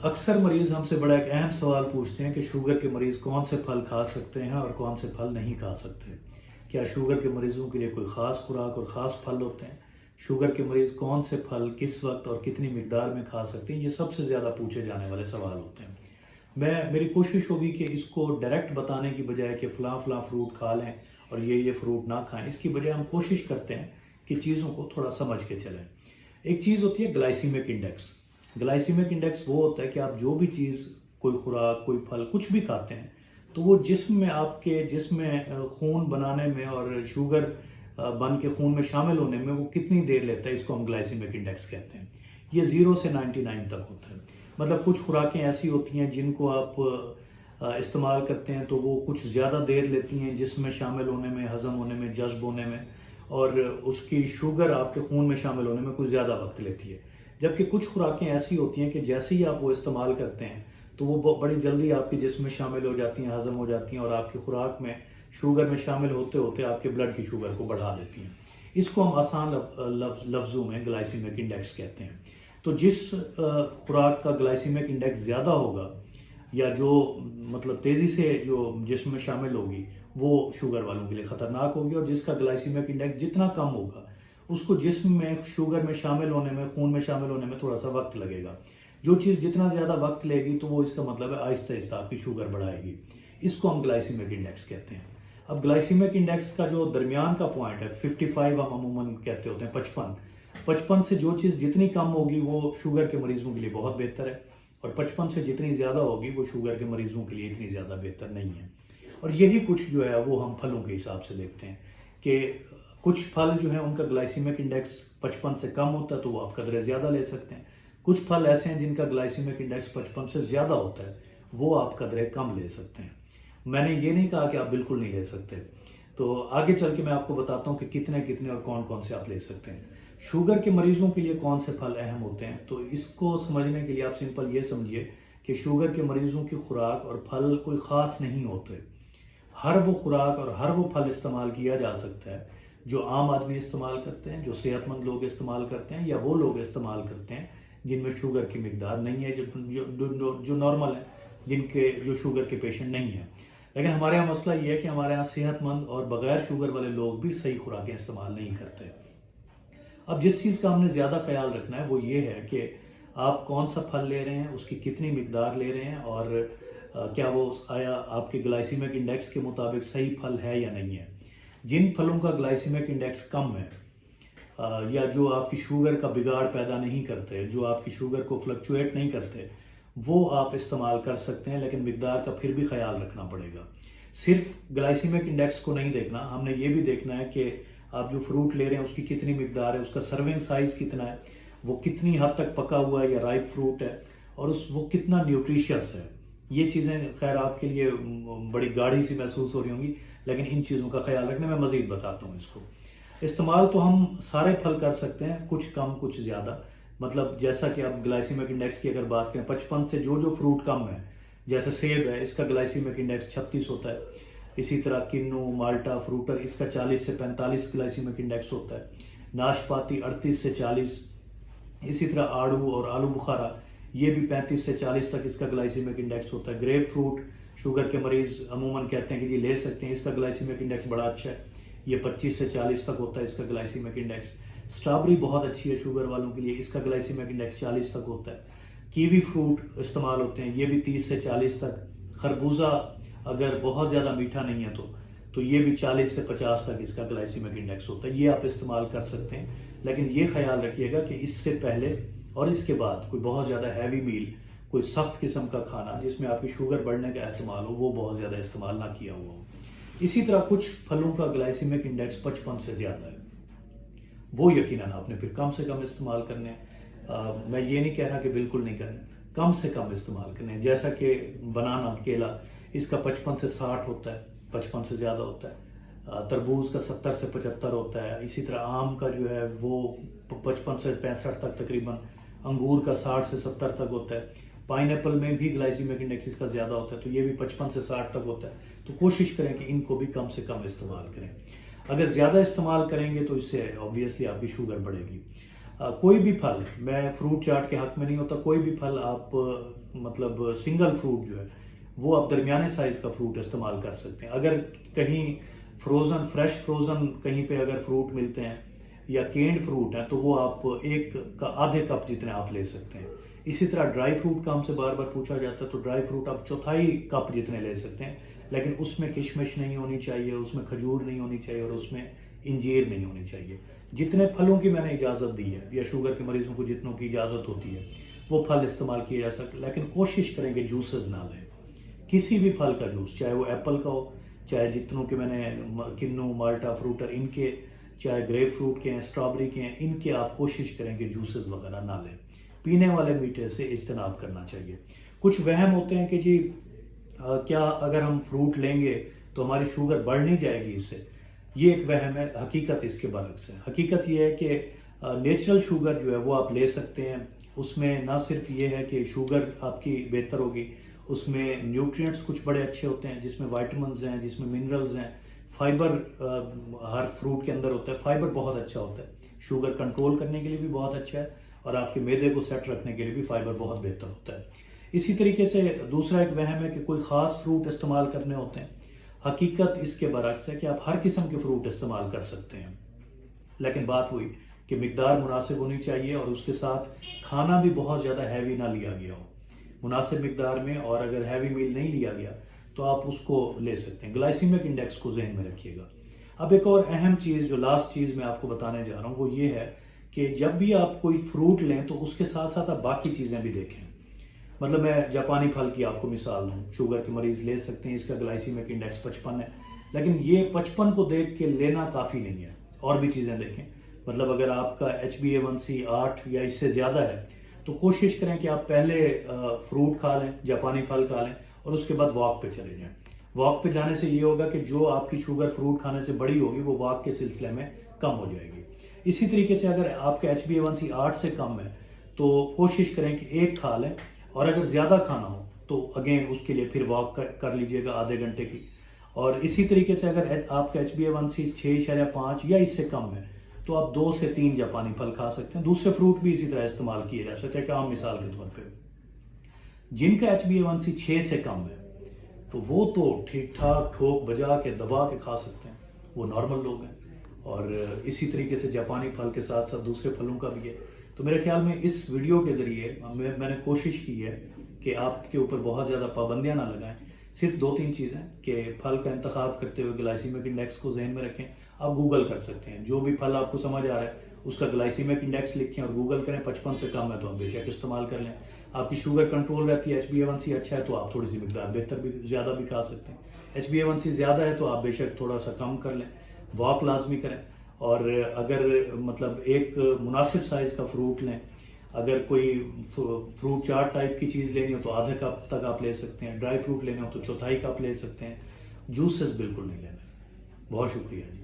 अक्सर मरीज़ हमसे बड़ा एक अहम सवाल पूछते हैं कि शुगर के मरीज़ कौन से फल खा सकते हैं और कौन से फल नहीं खा सकते। क्या शुगर के मरीज़ों के लिए कोई ख़ास खुराक और ख़ास फल होते हैं? शुगर के मरीज़ कौन से फल किस वक्त और कितनी मिकदार में खा सकते हैं? ये सबसे ज़्यादा पूछे जाने वाले सवाल होते हैं। मेरी कोशिश होगी कि इसको डायरेक्ट बताने की बजाय कि फ़लाँ फ़लाँ फ्रूट खा लें और ये फ्रूट ना खाएं, इसकी बजाय हम कोशिश करते हैं कि चीज़ों को थोड़ा समझ के चलें। एक चीज़ होती है ग्लाइसीमिक इंडेक्स। ग्लाइसीमिक इंडेक्स वो होता है कि आप जो भी चीज़, कोई खुराक, कोई फल, कुछ भी खाते हैं तो वो जिस्म में, आपके जिस्म में खून बनाने में और शुगर बन के खून में शामिल होने में वो कितनी देर लेता है, इसको हम ग्लाइसीमिक इंडेक्स कहते हैं। ये 0 से 99 तक होता है। मतलब कुछ खुराकें ऐसी होती हैं जिनको आप इस्तेमाल करते हैं तो वो कुछ ज़्यादा देर लेती हैं जिस्म में शामिल होने में, हज़म होने में, जज्ब होने में, और उसकी शुगर आपके खून में शामिल होने में कुछ ज़्यादा वक्त लेती है। जबकि कुछ खुराकें ऐसी होती हैं कि जैसे ही आप वो इस्तेमाल करते हैं तो वो बड़ी जल्दी आपके जिस्म में शामिल हो जाती हैं, हज़म हो जाती हैं और आपकी खुराक में शुगर में शामिल होते होते आपके ब्लड की शुगर को बढ़ा देती हैं। इसको हम आसान लफ्ज़ों में ग्लाइसीमिक इंडेक्स कहते हैं। तो जिस खुराक का ग्लाइसीमिक इंडेक्स ज़्यादा होगा या जो मतलब तेज़ी से जो जिस्म में शामिल होगी, वो शुगर वालों के लिए ख़तरनाक होगी, और जिसका ग्लाइसीमिक इंडेक्स जितना कम होगा उसको जिस्म में शुगर में शामिल होने में, खून में शामिल होने में थोड़ा सा वक्त लगेगा। जो चीज़ जितना ज़्यादा वक्त लेगी तो वो इसका मतलब है आहिस्ता आहिस्ता आपकी शुगर बढ़ाएगी। इसको हम ग्लाइसीमिक इंडेक्स कहते हैं। अब ग्लाइसीमिक इंडेक्स का जो दरमियान का पॉइंट है 55, हम अमूमन कहते होते हैं 55 से जो चीज़ जितनी कम होगी वो शुगर के मरीजों के लिए बहुत बेहतर है, और 55 से जितनी ज़्यादा होगी वो शुगर के मरीजों के लिए इतनी ज़्यादा बेहतर नहीं है। और यही कुछ जो है वो हम फलों के हिसाब से देखते हैं कि कुछ फल जो है उनका ग्लाइसीमिक इंडेक्स 55 से कम होता है तो वो आप कदरे ज़्यादा ले सकते हैं। कुछ फल ऐसे हैं जिनका ग्लाइसीमिक इंडेक्स 55 से ज़्यादा होता है, वो आप कदरे कम ले सकते हैं। मैंने ये नहीं कहा कि आप बिल्कुल नहीं ले सकते। तो आगे चल के मैं आपको बताता हूँ कि कितने कितने और कौन कौन से आप ले सकते हैं। शुगर के मरीजों के लिए कौन से फल अहम होते हैं, तो इसको समझने के लिए आप सिंपल ये समझिए कि शुगर के मरीजों की खुराक और फल कोई ख़ास नहीं होते। हर वो खुराक और हर वो फल इस्तेमाल किया जा सकता है जो आम आदमी इस्तेमाल करते हैं, जो सेहतमंद लोग इस्तेमाल करते हैं, या वो लोग इस्तेमाल करते हैं जिनमें शुगर की मिकदार नहीं है, जो नॉर्मल है, जिनके जो शुगर के पेशेंट नहीं हैं। लेकिन हमारे यहाँ मसला ये है कि हमारे यहाँ सेहतमंद और बग़ैर शुगर वाले लोग भी सही खुराकें इस्तेमाल नहीं करते। अब जिस चीज़ का हमने ज़्यादा ख्याल रखना है वो ये है कि आप कौन सा फल ले रहे हैं, उसकी कितनी मिकदार ले रहे हैं, और क्या वो आया आपके ग्लाइसीमिक इंडेक्स के मुताबिक सही फल है या नहीं है। जिन फलों का ग्लाइसीमिक इंडेक्स कम है या जो आपकी शुगर का बिगाड़ पैदा नहीं करते, जो आपकी शुगर को फ्लक्चुएट नहीं करते, वो आप इस्तेमाल कर सकते हैं, लेकिन मिकदार का फिर भी ख्याल रखना पड़ेगा। सिर्फ ग्लाइसीमिक इंडेक्स को नहीं देखना, हमने ये भी देखना है कि आप जो फ्रूट ले रहे हैं उसकी कितनी मिकदार है, उसका सर्विंग साइज़ कितना है, वो कितनी हद तक पका हुआ है या राइप फ्रूट है, और वो कितना न्यूट्रिशियस है। ये चीज़ें खैर आपके लिए बड़ी गाढ़ी सी महसूस हो रही होंगी, लेकिन इन चीज़ों का ख्याल रखने में मज़ीद बताता हूँ। इसको इस्तेमाल तो हम सारे फल कर सकते हैं, कुछ कम कुछ ज़्यादा। मतलब जैसा कि आप ग्लाइसीमिक इंडेक्स की अगर बात करें, 55 से जो फ्रूट कम है, जैसे सेब है, इसका ग्लाइसीमिक इंडेक्स 36 होता है। इसी तरह किन्नू, माल्टा, फ्रूटर, इसका 40 से 45 ग्लाइसीमिक इंडेक्स होता है। नाशपाती 38 से 40। इसी तरह आड़ू और आलू बुखारा, ये भी 35 से 40 तक इसका ग्लाइसीमिक इंडेक्स होता है। ग्रेप फ्रूट शुगर के मरीज़ अमूमन कहते हैं कि ये ले सकते हैं, इसका ग्लाइसीमिक इंडेक्स बड़ा अच्छा है, ये 25 से 40 तक होता है इसका ग्लाइसीमिक इंडेक्स। स्ट्रॉबेरी बहुत अच्छी है शुगर वालों के लिए, इसका ग्लाइसीमिक इंडेक्स 40 तक होता है। कीवी फ्रूट इस्तेमाल होते हैं, ये भी 30 से 40 तक। खरबूजा अगर बहुत ज़्यादा मीठा नहीं है तो ये भी 40 से 50 तक इसका ग्लाइसीमिक इंडेक्स होता है। ये आप इस्तेमाल कर सकते हैं, लेकिन ये ख्याल रखिएगा कि इससे पहले और इसके बाद कोई बहुत ज़्यादा हैवी मील, कोई सख्त किस्म का खाना जिसमें आपकी शुगर बढ़ने का एहतमाल हो, वो बहुत ज़्यादा इस्तेमाल ना किया हुआ हो। इसी तरह कुछ फलों का ग्लाइसीमिक इंडेक्स 55 से ज़्यादा है, वो यकीनन आपने फिर कम से कम इस्तेमाल करने हैं। मैं ये नहीं कह रहा कि बिल्कुल नहीं करने, कम से कम इस्तेमाल करने हैं। जैसा कि बनाना, केला, इसका 55 से 60 होता है, 55 से ज़्यादा होता है। तरबूज का 70 से 75 होता है। इसी तरह आम का जो है वो 55 से 65 तक तकरीबन। अंगूर का 60 से 70 तक होता है। पाइनएप्पल में भी ग्लाइसीमिक इंडेक्स इसका ज़्यादा होता है, तो ये भी 55 से 60 तक होता है। तो कोशिश करें कि इनको भी कम से कम इस्तेमाल करें। अगर ज़्यादा इस्तेमाल करेंगे तो इससे ऑब्वियसली आपकी शुगर बढ़ेगी। کوئی بھی پھل، میں فروٹ چاٹ کے حق میں نہیں ہوتا، کوئی بھی پھل آپ مطلب سنگل فروٹ جو ہے وہ آپ درمیانے سائز کا فروٹ استعمال کر سکتے ہیں. اگر کہیں فریش فروزن کہیں پہ اگر فروٹ ملتے ہیں یا کینڈ فروٹ ہیں تو وہ آپ آدھے کپ جتنے آپ لے سکتے ہیں. اسی طرح ڈرائی فروٹ کا ہم سے بار بار پوچھا جاتا ہے، تو ڈرائی فروٹ آپ چوتھائی کپ جتنے لے سکتے ہیں، لیکن اس میں کشمش نہیں ہونی چاہیے، اس میں کھجور نہیں ہونی چاہیے اور اس میں انجیر نہیں ہونی چاہیے. جتنے پھلوں کی میں نے اجازت دی ہے یا شوگر کے مریضوں کو جتنوں کی اجازت ہوتی ہے وہ پھل استعمال کیے جا سکتے، لیکن کوشش کریں کہ جوسز نہ لیں. کسی بھی پھل کا جوس، چاہے وہ ایپل کا ہو، چاہے جتنوں کے میں نے کنو، مالٹا، فروٹر، ان کے، چاہے گریپ فروٹ کے ہیں، اسٹرابری کے ہیں، ان کے آپ کوشش کریں کہ جوسز وغیرہ نہ لیں. پینے والے میٹھے سے اجتناب کرنا چاہیے. کچھ وہم ہوتے ہیں کہ جی کیا اگر ہم فروٹ لیں گے تو ہماری شوگر بڑھ نہیں جائے گی اس سے. یہ ایک وہم ہے، حقیقت اس کے برعکس ہے. حقیقت یہ ہے کہ نیچرل شوگر جو ہے وہ آپ لے سکتے ہیں. اس میں نہ صرف یہ ہے کہ شوگر آپ کی بہتر ہوگی، اس میں نیوٹرینٹس کچھ بڑے اچھے ہوتے ہیں، جس میں وائٹامنز ہیں، جس میں منرلز ہیں، فائبر ہر فروٹ کے اندر ہوتا ہے. فائبر بہت اچھا ہوتا ہے، شوگر کنٹرول کرنے کے لیے بھی بہت اچھا ہے اور آپ کے معدے کو سیٹ رکھنے کے لیے بھی فائبر بہت بہتر ہوتا ہے. اسی طریقے سے دوسرا ایک وہم ہے کہ کوئی خاص فروٹ استعمال کرنے ہوتے ہیں. حقیقت اس کے برعکس ہے کہ آپ ہر قسم کے فروٹ استعمال کر سکتے ہیں، لیکن بات ہوئی کہ مقدار مناسب ہونی چاہیے اور اس کے ساتھ کھانا بھی بہت زیادہ ہیوی نہ لیا گیا ہو، مناسب مقدار میں. اور اگر ہیوی میل نہیں لیا گیا تو آپ اس کو لے سکتے ہیں. گلائسیمک انڈیکس کو ذہن میں رکھیے گا. اب ایک اور اہم چیز جو لاسٹ چیز میں آپ کو بتانے جا رہا ہوں وہ یہ ہے کہ جب بھی آپ کوئی فروٹ لیں تو اس کے ساتھ ساتھ آپ باقی چیزیں بھی دیکھیں. مطلب میں جاپانی پھل کی آپ کو مثال دوں، شوگر کے مریض لے سکتے ہیں، اس کا گلائسیمک انڈیکس 55 ہے، لیکن یہ 55 کو دیکھ کے لینا کافی نہیں ہے، اور بھی چیزیں دیکھیں. مطلب اگر آپ کا HbA1c 8 یا اس سے زیادہ ہے تو کوشش کریں کہ آپ پہلے فروٹ کھا لیں، جاپانی پھل کھا لیں اور اس کے بعد واک پہ چلے جائیں. واک پہ جانے سے یہ ہوگا کہ جو آپ کی شوگر فروٹ کھانے سے بڑی ہوگی وہ واک کے سلسلے میں کم ہو جائے گی. اسی طریقے سے اگر آپ کا HbA1c 8 سے کم ہے تو کوشش کریں کہ ایک کھا لیں، اور اگر زیادہ کھانا ہو تو اگین اس کے لیے پھر واک کر لیجئے گا آدھے گھنٹے کی. اور اسی طریقے سے اگر آپ کا HbA1c 6.5 یا اس سے کم ہے تو آپ 2 سے 3 جاپانی پھل کھا سکتے ہیں. دوسرے فروٹ بھی اسی طرح استعمال کیے جا سکتے ہیں. کہ عام مثال کے طور پہ جن کا HbA1c 6 سے کم ہے تو وہ تو ٹھیک ٹھاک ٹھوک بجا کے دبا کے کھا سکتے ہیں، وہ نارمل لوگ ہیں. اور اسی طریقے سے جاپانی پھل کے ساتھ ساتھ دوسرے پھلوں کا بھی ہے. تو میرے خیال میں اس ویڈیو کے ذریعے میں نے کوشش کی ہے کہ آپ کے اوپر بہت زیادہ پابندیاں نہ لگائیں. صرف 2-3 چیزیں کہ پھل کا انتخاب کرتے ہوئے گلائسیمک انڈیکس کو ذہن میں رکھیں. آپ گوگل کر سکتے ہیں، جو بھی پھل آپ کو سمجھ آ رہا ہے اس کا گلائسیمک انڈیکس لکھیں اور گوگل کریں. 55 سے کم ہے تو آپ بے شک استعمال کر لیں. آپ کی شوگر کنٹرول رہتی ہے، HbA1c اچھا ہے تو آپ تھوڑی سی مقدار بہتر بھی زیادہ بھی کھا سکتے ہیں. HbA1c زیادہ ہے تو آپ بے شک تھوڑا سا کم کر لیں. واک لازمی کریں. اور اگر مطلب ایک مناسب سائز کا فروٹ لیں. اگر کوئی فروٹ چاٹ ٹائپ کی چیز لینی ہو تو آدھے کپ تک آپ لے سکتے ہیں. ڈرائی فروٹ لینے ہو تو چوتھائی کپ لے سکتے ہیں. جوسز بالکل نہیں لینا. بہت شکریہ جی.